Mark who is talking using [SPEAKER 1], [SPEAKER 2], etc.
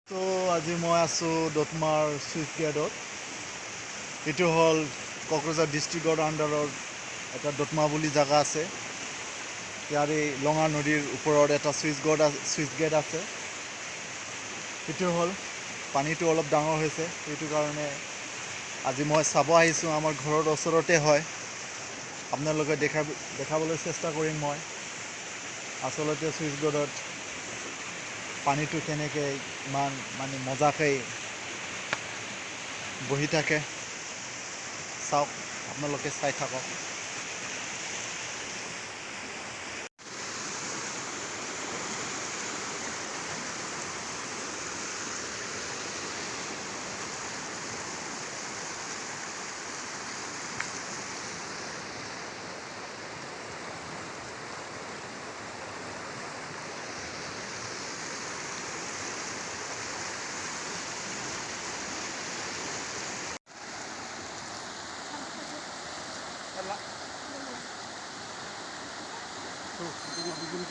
[SPEAKER 1] তো আজি মই আছোঁ দতমাৰ চুইচ গেটত। এইটো হ'ল কোকৰাঝাৰ ডিষ্ট্ৰিক্টৰ আণ্ডাৰৰ এটা দতমা বুলি জেগা আছে। ইয়াৰ এই লঙা নদীৰ ওপৰত এটা চুইচ গেট আছে। সেইটো হ'ল পানীটো অলপ ডাঙৰ হৈছে, সেইটো কাৰণে আজি মই চাব আহিছোঁ। আমাৰ ঘৰৰ ওচৰতে হয়, আপোনালোকে দেখাবলৈ চেষ্টা কৰিম মই। আচলতে চুইচ গেটত পানীটো কেনেকৈ ইমান মজাকৈ বহি থাকে চাওক, আপোনালোকে চাই থাকক। Tuh, begini.